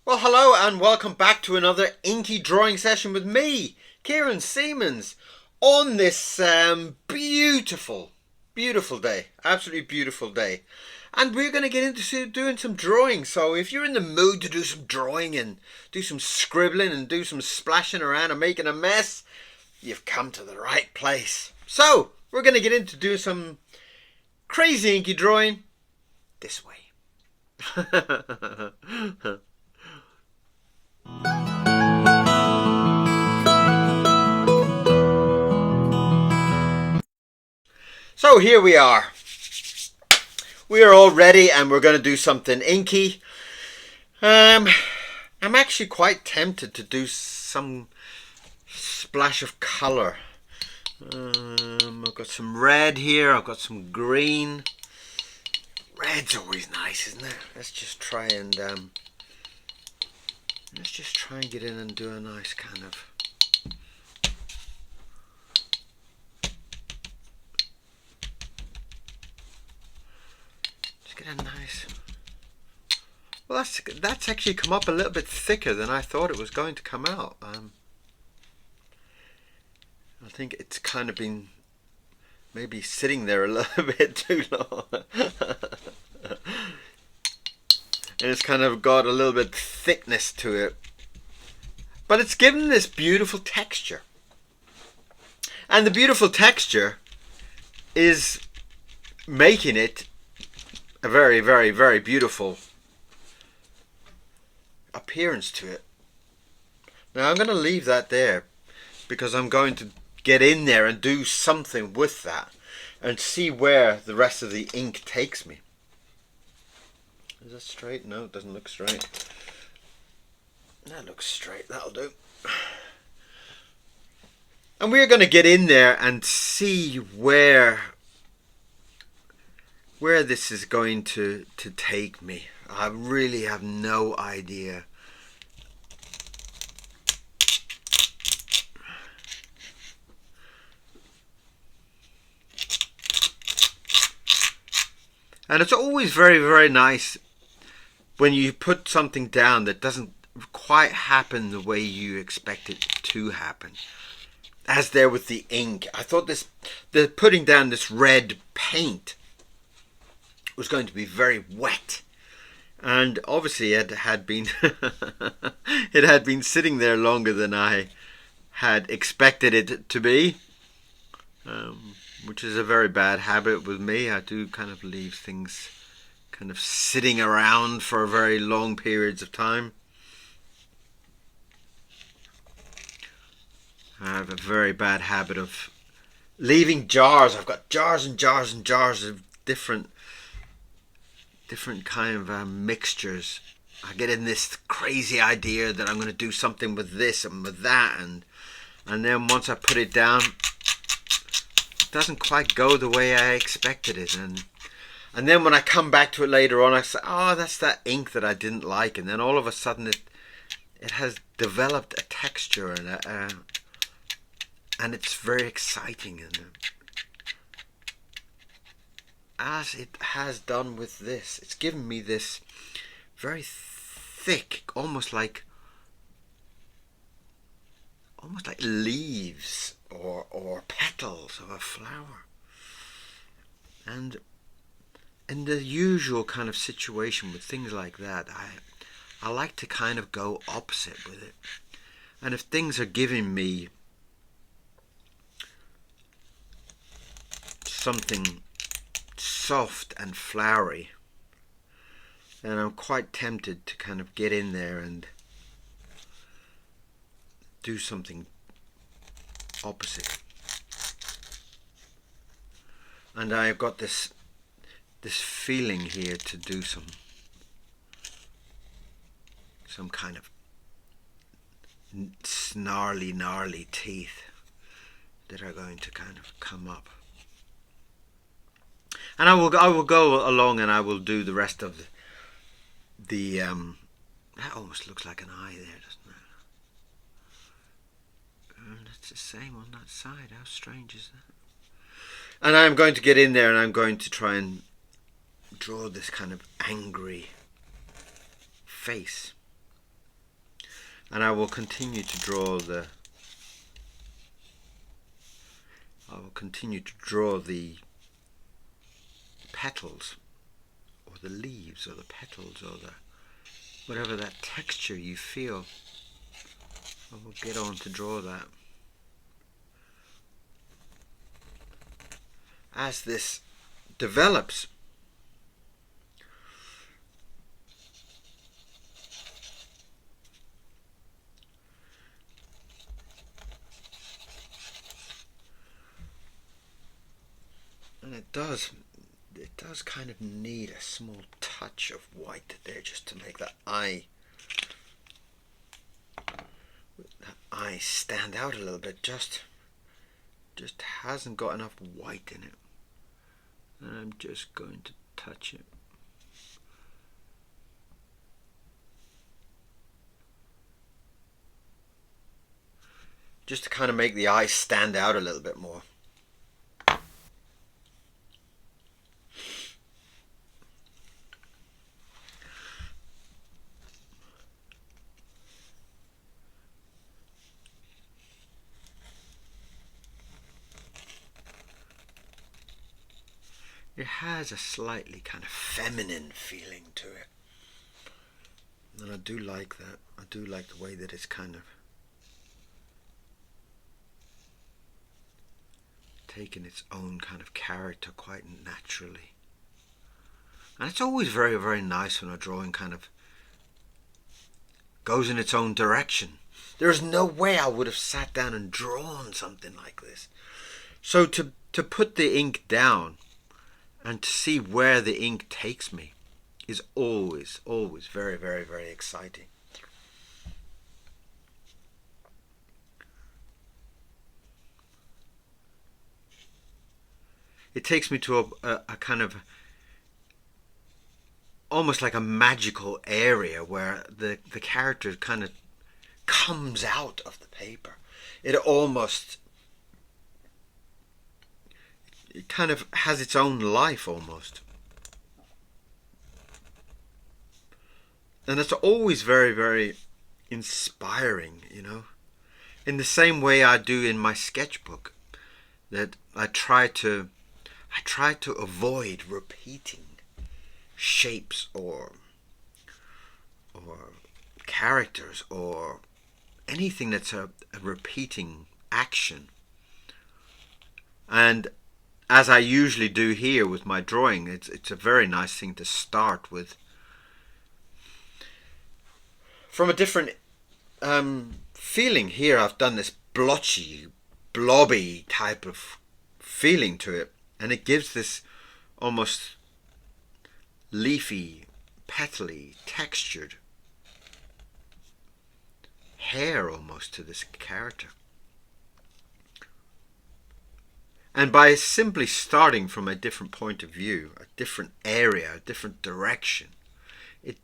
Well, hello and welcome back to another inky drawing session with me, Kieron Seamons, on this beautiful day, absolutely beautiful day. And we're going to get into doing some drawing. So if you're in the mood to do some drawing and do some scribbling and do some splashing around and making a mess, you've come to the right place. So we're going to get into doing some crazy inky drawing this way. So here we are. We are all ready and we're going to do something inky. I'm actually quite tempted to do some splash of colour. I've got some red here, I've got some green. Red's always nice, isn't it? Let's just try and get in and do a nice kind of get a nice. Well, that's actually come up a little bit thicker than I thought it was going to come out. I think it's kind of been maybe sitting there a little bit too long. And it's kind of got a little bit thickness to it. But it's given this beautiful texture. And the beautiful texture is making it a very, very, very beautiful appearance to it. Now I'm going to leave that there because I'm going to get in there and do something with that and see where the rest of the ink takes me. Is that straight? No, it doesn't look straight. That looks straight, that'll do. And we're going to get in there and see where this is going to take me. I really have no idea. And it's always very, very nice when you put something down that doesn't quite happen the way you expect it to happen. As there with the ink, I thought the putting down this red paint was going to be very wet, and obviously it had been it had been sitting there longer than I had expected it to be, which is a very bad habit with me. I do kind of leave things kind of sitting around for very long periods of time. I have a very bad habit of leaving jars. I've got jars and jars and jars of different kind of mixtures. I get in this crazy idea that I'm going to do something with this and with that, and then once I put it down, it doesn't quite go the way I expected it, and then when I come back to it later on, I say, oh, that's that ink that I didn't like, and then all of a sudden it has developed a texture and it's very exciting, and as it has done with this, it's given me this very thick, almost like leaves or petals of a flower. And in the usual kind of situation with things like that, I like to kind of go opposite with it. And if things are giving me something soft and flowery, and I'm quite tempted to kind of get in there and do something opposite. And I've got this feeling here to do some kind of gnarly teeth that are going to kind of come up. And I will go along and I will do the rest of the that almost looks like an eye there, doesn't it? And it's the same on that side. How strange is that? And I'm going to get in there and I'm going to try and draw this kind of angry face. And I will continue to draw the petals, or the leaves, or the petals, or the whatever that texture you feel. I will get on to draw that. As this develops, and it does kind of need a small touch of white there, just to make that eye stand out a little bit. Just hasn't got enough white in it, and I'm just going to touch it. Just to kind of make the eye stand out a little bit more. It has a slightly kind of feminine feeling to it, and I do like that. I do like the way that it's kind of taken its own kind of character quite naturally. And it's always very, very nice when a drawing kind of goes in its own direction. There's no way I would have sat down and drawn something like this. So to put the ink down and to see where the ink takes me is always very, very, very exciting. It takes me to a kind of almost like a magical area where the character kind of comes out of the paper. It kind of has its own life almost. And it's always very, very inspiring, you know. In the same way I do in my sketchbook, that I try to avoid repeating shapes or characters or anything that's a repeating action. And as I usually do here with my drawing, it's a very nice thing to start with from a different feeling. Here I've done this blotchy, blobby type of feeling to it, and it gives this almost leafy, petally, textured hair almost to this character. And by simply starting from a different point of view, a different area, a different direction, it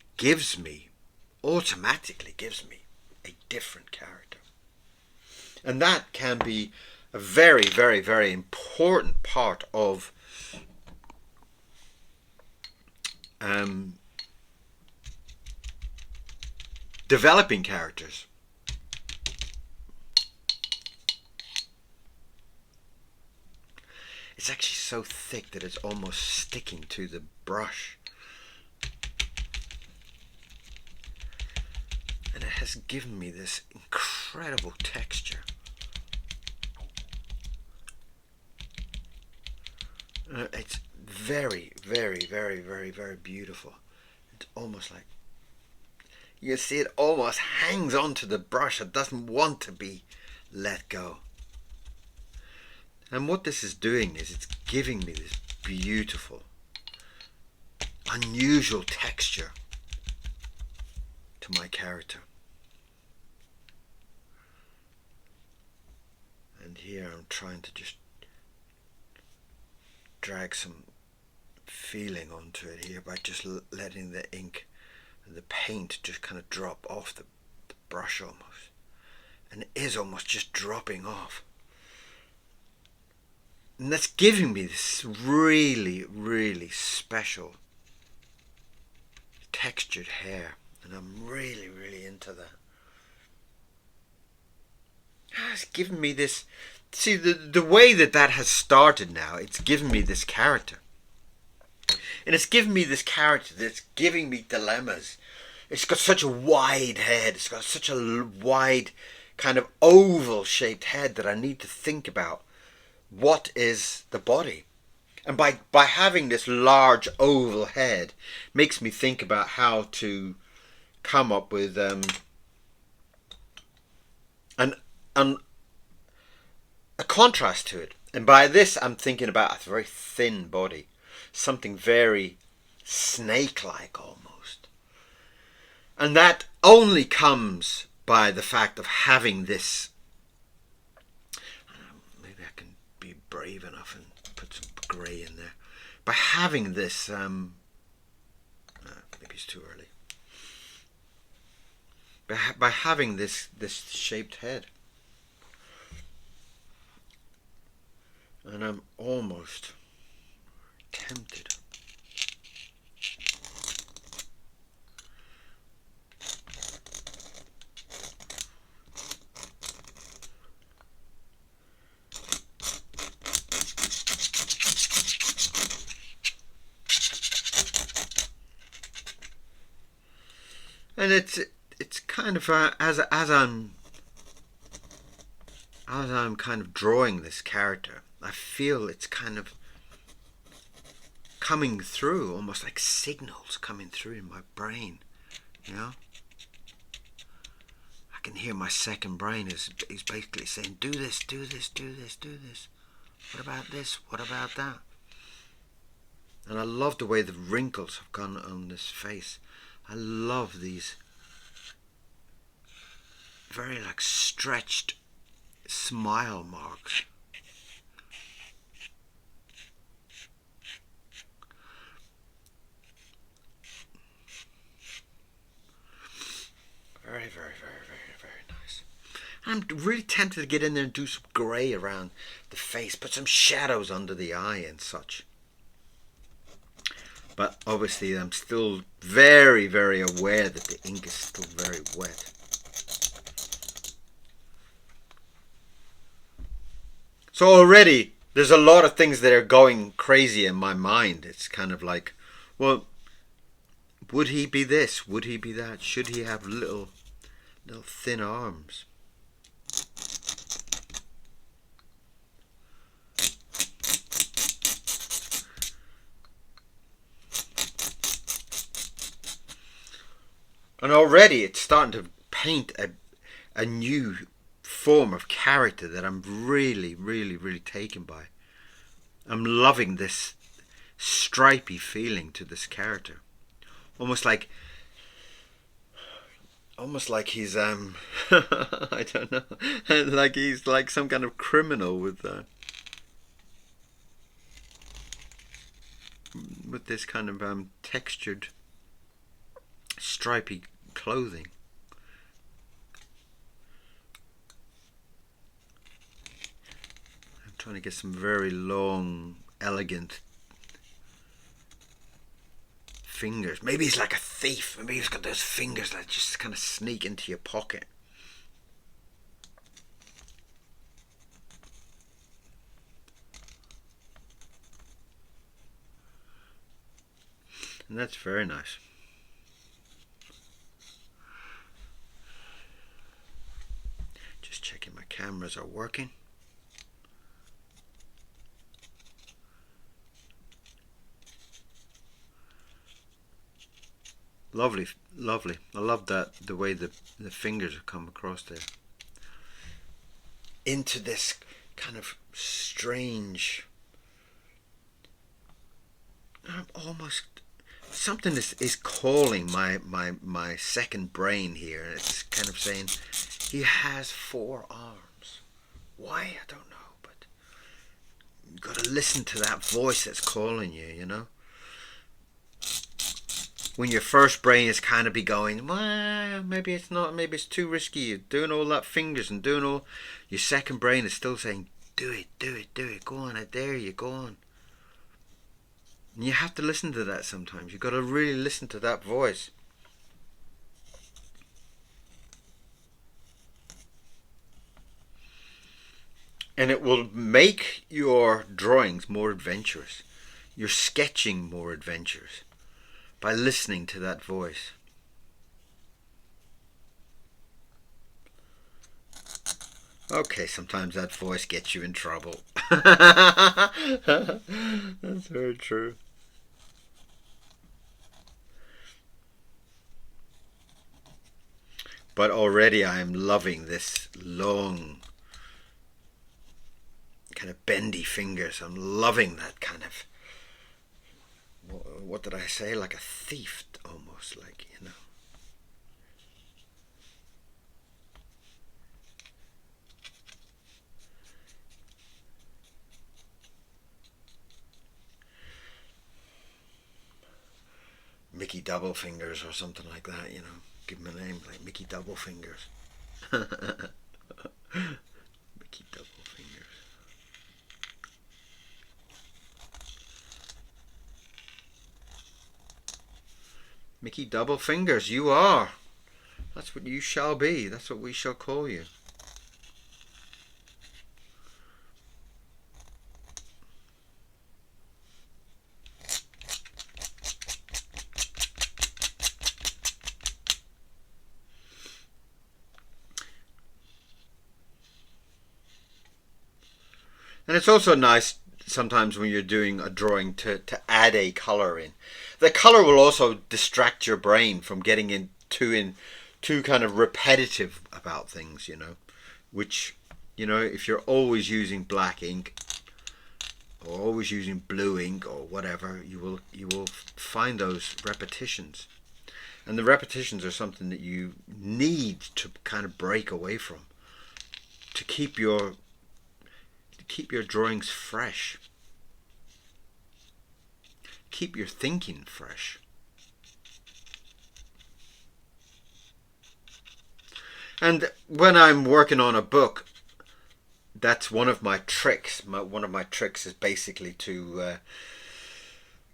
automatically gives me a different character. And that can be a very, very, very important part of developing characters. It's actually so thick that it's almost sticking to the brush. And it has given me this incredible texture. It's very, very, very, very, very beautiful. It's almost like, you can see it almost hangs onto the brush. It doesn't want to be let go. And what this is doing is it's giving me this beautiful, unusual texture to my character. And here I'm trying to just drag some feeling onto it here by just letting the ink and the paint just kind of drop off the brush almost. And it is almost just dropping off. And that's giving me this really, really special textured hair. And I'm really, really into that. It's given me this. See, the way that has started now, it's given me this character. And it's given me this character that's giving me dilemmas. It's got such a wide head. It's got such a wide kind of oval shaped head that I need to think about what is the body. And by having this large oval head makes me think about how to come up with an a contrast to it. And by this I'm thinking about a very thin body. Something very snake-like almost. And that only comes by the fact of having this. Maybe I can be brave enough and put some grey in there. By having this, maybe it's too early. By having this shaped head. And I'm almost tempted. And it's kind of as I'm kind of drawing this character, I feel it's kind of coming through, almost like signals coming through in my brain, you know. I can hear my second brain is basically saying, do this, do this, do this, do this. What about this? What about that? And I love the way the wrinkles have gone on this face. I love these very like stretched smile marks. Very, very, very, very, very nice. I'm really tempted to get in there and do some grey around the face, put some shadows under the eye and such. But obviously I'm still very, very aware that the ink is still very wet. So already there's a lot of things that are going crazy in my mind. It's kind of like, well, would he be this? Would he be that? Should he have little thin arms? And already it's starting to paint a new form of character that I'm really, really, really taken by. I'm loving this stripy feeling to this character. Almost like he's I don't know, like he's like some kind of criminal with this kind of textured stripy clothing. I'm trying to get some very long, elegant fingers. Maybe he's like a thief. Maybe he's got those fingers that just kind of sneak into your pocket. And that's very nice. Just checking my cameras are working. Lovely, lovely. I love that, the way the fingers have come across there. Into this kind of strange, almost, something is calling my second brain here. It's kind of saying, he has 4 arms. Why? I don't know, but you've got to listen to that voice that's calling you, you know? When your first brain is kind of be going, well, maybe it's not, maybe it's too risky, you're doing all that fingers and doing all, your second brain is still saying, do it, do it, do it, go on, I dare you, go on. And you have to listen to that sometimes. You've got to really listen to that voice. And it will make your drawings more adventurous, your sketching more adventurous, by listening to that voice. Okay, sometimes that voice gets you in trouble. That's very true. But already I am loving this long, kind of bendy fingers. I'm loving that kind of, what did I say? Like a thief, almost, like, you know. Mickey Double Fingers or something like that, you know. Give him a name like Mickey Double Fingers. Mickey Double Fingers. Mickey Double Fingers, you are. That's what you shall be. That's what we shall call you. And it's also nice sometimes when you're doing a drawing to add a colour in. The colour will also distract your brain from getting too kind of repetitive about things, you know. Which, you know, if you're always using black ink or always using blue ink or whatever, you will find those repetitions. And the repetitions are something that you need to kind of break away from to keep your drawings fresh. Keep your thinking fresh. And when I'm working on a book, that's one of my tricks. One of my tricks is basically to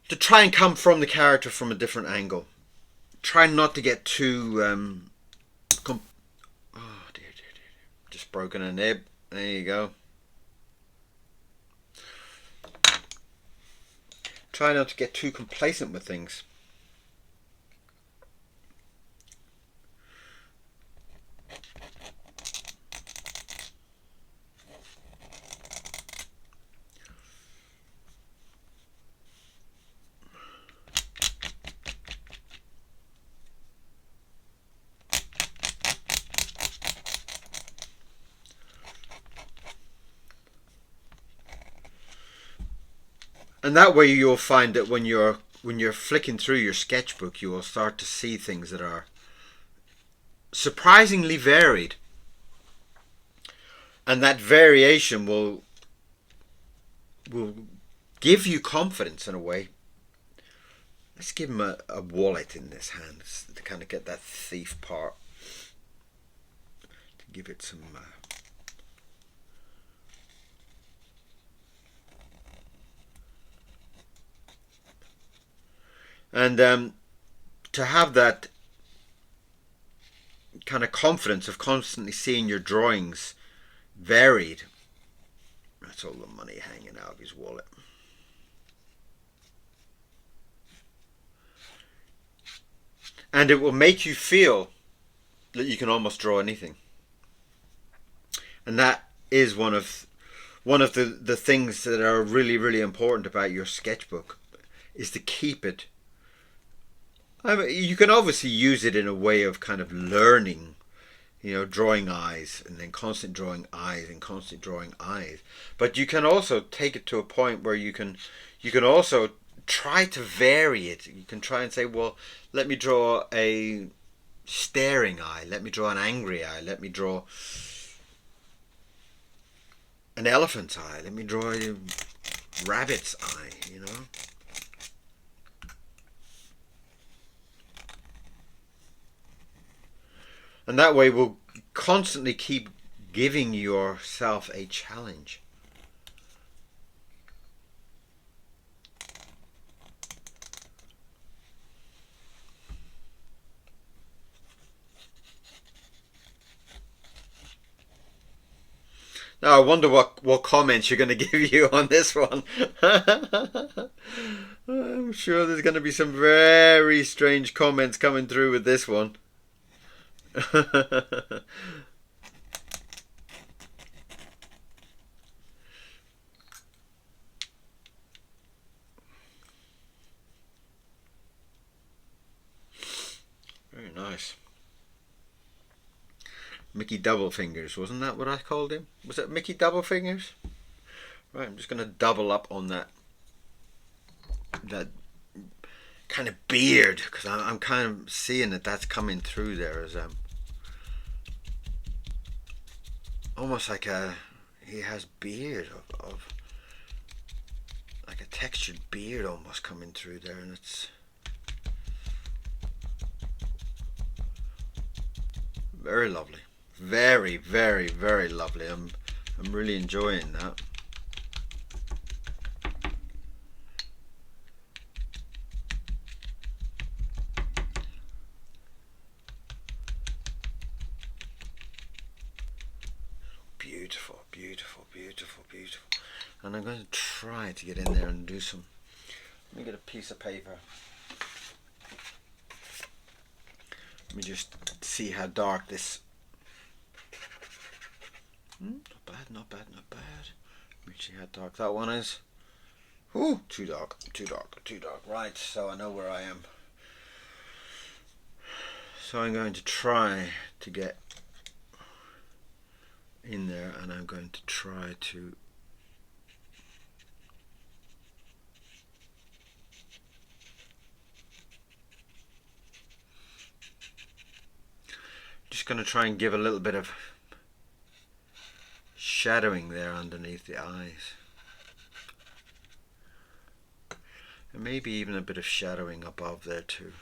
try and come from the character from a different angle. Try not to get too oh dear, just broken a nib. There you go. Try not to get too complacent with things. And that way you'll find that when you're flicking through your sketchbook, you will start to see things that are surprisingly varied. And that variation will give you confidence in a way. Let's give him a wallet in this hand to kind of get that thief part. To give it some... And to have that kind of confidence of constantly seeing your drawings varied. That's all the money hanging out of his wallet. And it will make you feel that you can almost draw anything. And that is one of the things that are really, really important about your sketchbook, is to keep it. I mean, you can obviously use it in a way of kind of learning, you know, drawing eyes and then constant drawing eyes and constant drawing eyes. But you can also take it to a point where you can also try to vary it. You can try and say, well, let me draw a staring eye, let me draw an angry eye, let me draw an elephant's eye, let me draw a rabbit's eye, you know. And that way we'll constantly keep giving yourself a challenge. Now I wonder what comments you're going to give you on this one. I'm sure there's going to be some very strange comments coming through with this one. Very nice. Mickey Double Fingers, wasn't that what I called him? Was it Mickey Double Fingers? Right, I'm just going to double up on that kind of beard, because I'm kind of seeing that that's coming through there as almost like he has beard of like a textured beard almost coming through there, and it's very lovely. Very, very, very lovely. I'm really enjoying that. Beautiful, beautiful, beautiful, beautiful. And I'm going to try to get in there and do some. Let me get a piece of paper. Let me just see how dark this. Not bad, not bad, not bad. Let me see how dark that one is. Ooh, too dark, too dark, too dark. Right, so I know where I am. So I'm going to try to get in there, and I'm going to try to just going to try and give a little bit of shadowing there underneath the eyes, and maybe even a bit of shadowing above there too.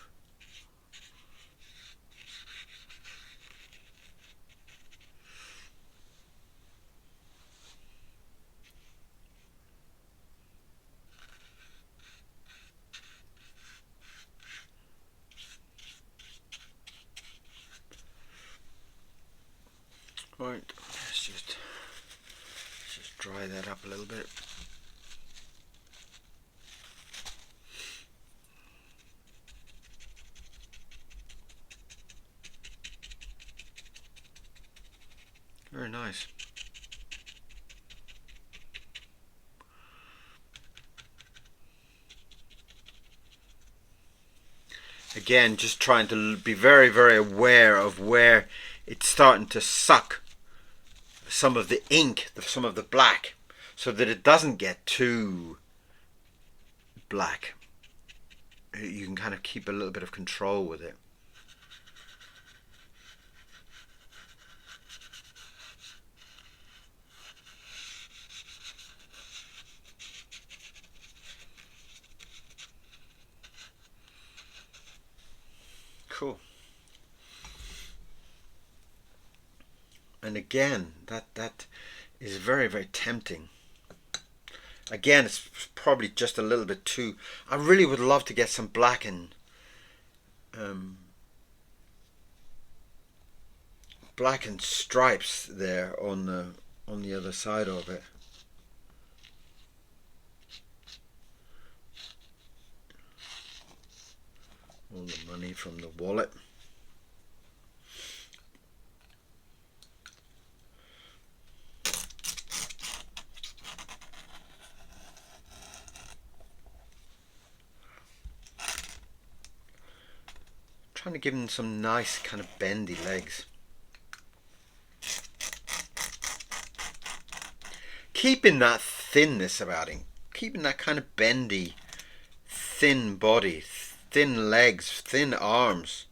Right, let's just dry that up a little bit. Very nice. Again, just trying to be very, very aware of where it's starting to suck some of the ink, some of the black, so that it doesn't get too black. You can kind of keep a little bit of control with it. Cool. And again, that is very, very tempting. Again, it's probably just a little bit too. I really would love to get some black and stripes there on the other side of it. All the money from the wallet. Trying to give him some nice kind of bendy legs. Keeping that thinness about him. Keeping that kind of bendy, thin body, thin legs, thin arms.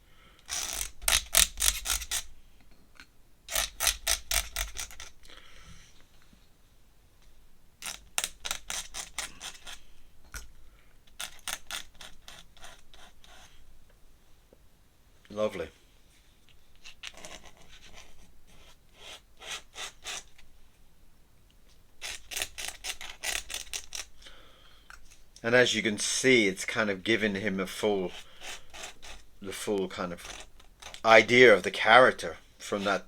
Lovely. And as you can see, it's kind of giving him the full kind of idea of the character from that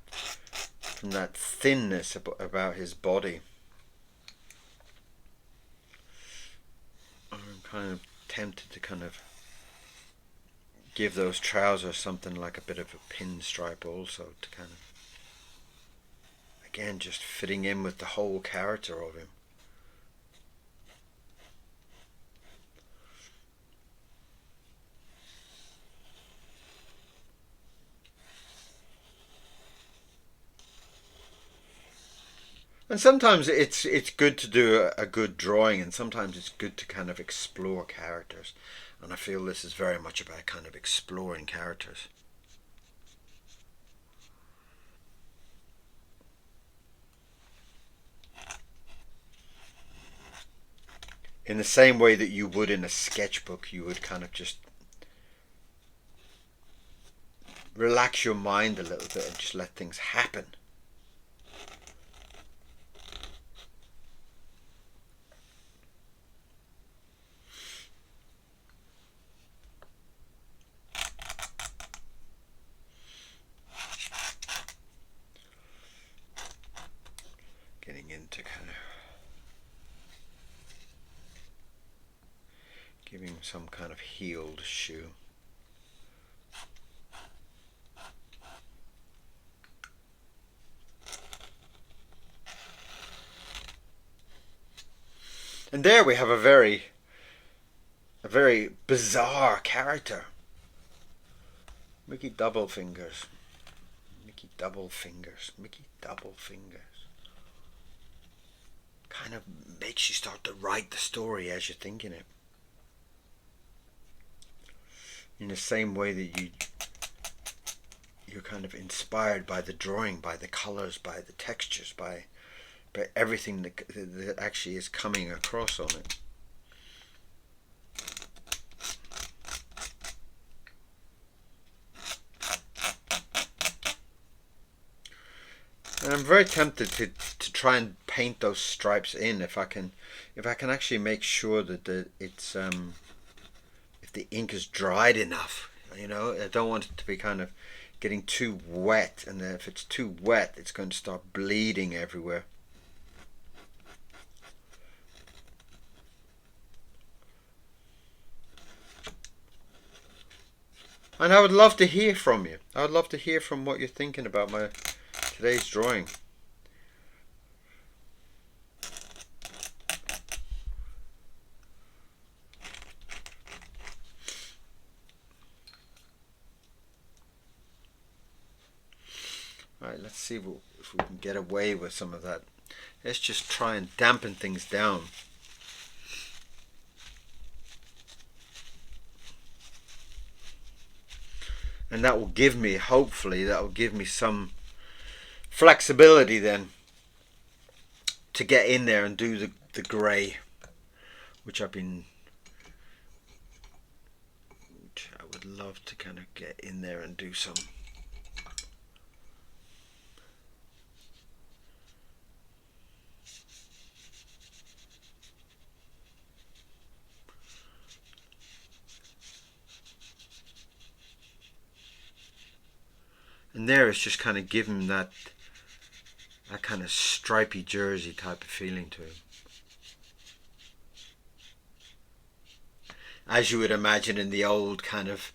from that thinness about his body. I'm kind of tempted to kind of give those trousers something like a bit of a pinstripe also, to kind of, again, just fitting in with the whole character of him. And sometimes it's good to do a good drawing, and sometimes it's good to kind of explore characters. And I feel this is very much about kind of exploring characters. In the same way that you would in a sketchbook, you would kind of just relax your mind a little bit and just let things happen. Getting into kind of giving some kind of heeled shoe. And there we have a very bizarre character. Mickey Double Fingers. Mickey Double Fingers. Mickey Double Fingers. Kind of makes you start to write the story as you're thinking it. In the same way that you're kind of inspired by the drawing, by the colours, by the textures, by everything that actually is coming across on it. And I'm very tempted to try and paint those stripes in if I can actually make sure that it's if the ink is dried enough. You know, I don't want it to be kind of getting too wet, and if it's too wet, it's going to start bleeding everywhere. And I would love to hear from you. I would love to hear from what you're thinking about today's drawing. Right, let's see if we can get away with some of that. Let's just try and dampen things down. And that will give me, hopefully, that will give me some flexibility then to get in there and do the grey, which I would love to kind of get in there and do some. And there it's just kind of giving that kind of stripy jersey type of feeling to him. As you would imagine in the old kind of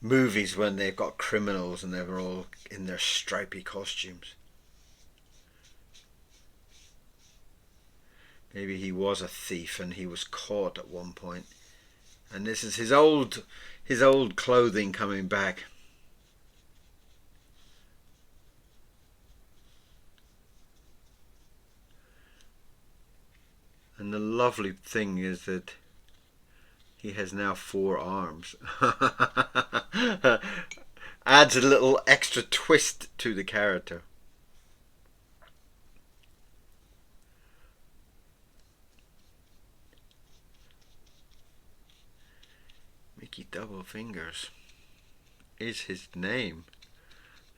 movies when they've got criminals and they're all in their stripy costumes. Maybe he was a thief and he was caught at one point. And this is his old clothing coming back. And the lovely thing is that he has now 4 arms. Adds a little extra twist to the character. Mickey Double Fingers is his name.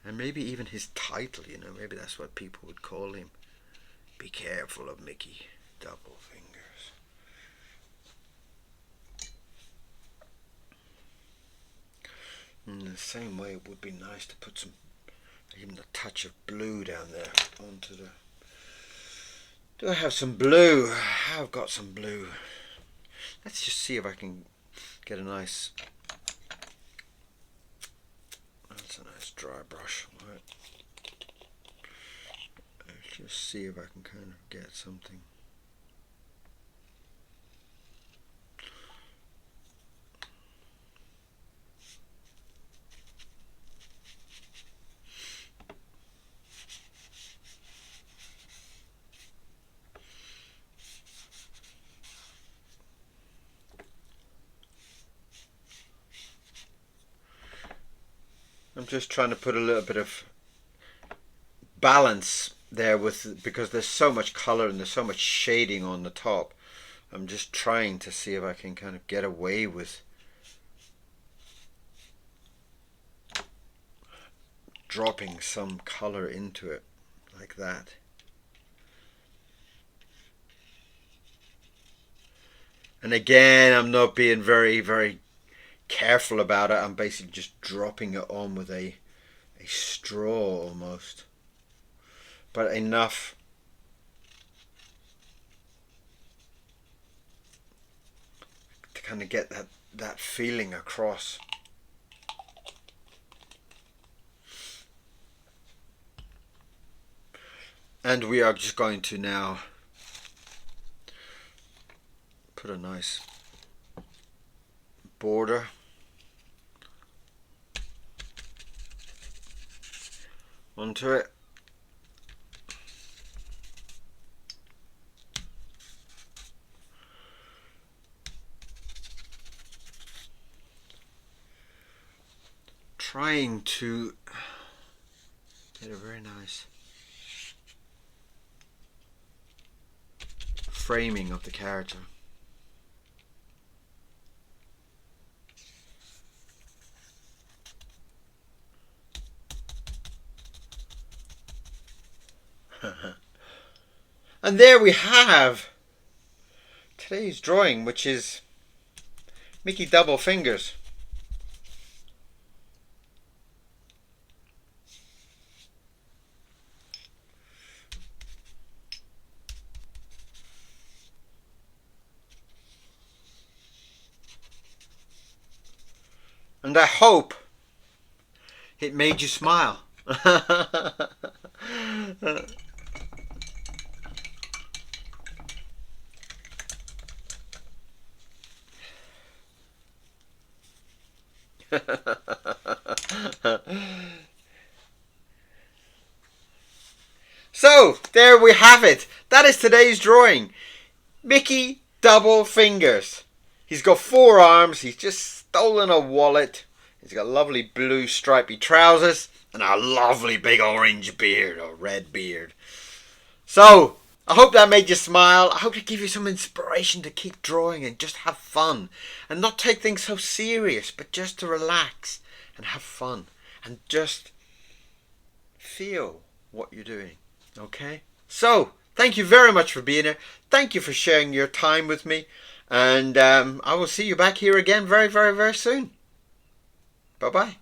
And maybe even his title, you know, maybe that's what people would call him. Be careful of Mickey Double Fingers. In the same way, it would be nice to put some Even a touch of blue down there onto the... Do I have some blue? I've got some blue. Let's just see if I can get a nice... That's a nice dry brush. Right. Let's just see if I can kind of get something. I'm just trying to put a little bit of balance there with, because there's so much color and there's so much shading on the top. I'm just trying to see if I can kind of get away with dropping some color into it like that. And again, I'm not being very careful about it. I'm basically just dropping it on with a straw almost, but enough to kind of get that feeling across. And we are just going to now put a nice border onto it. Trying to get a very nice framing of the character. And there we have today's drawing, which is Mickey Double Fingers. And I hope it made you smile. So, there we have it. That is today's drawing. Mickey Double Fingers. He's got 4 arms. He's just stolen a wallet. He's got lovely blue stripy trousers and a lovely big orange beard or red beard. So, I hope that made you smile. I hope it gave you some inspiration to keep drawing and just have fun. And not take things so serious, but just to relax and have fun. And just feel what you're doing. Okay? So, thank you very much for being here. Thank you for sharing your time with me. And I will see you back here again very soon. Bye-bye.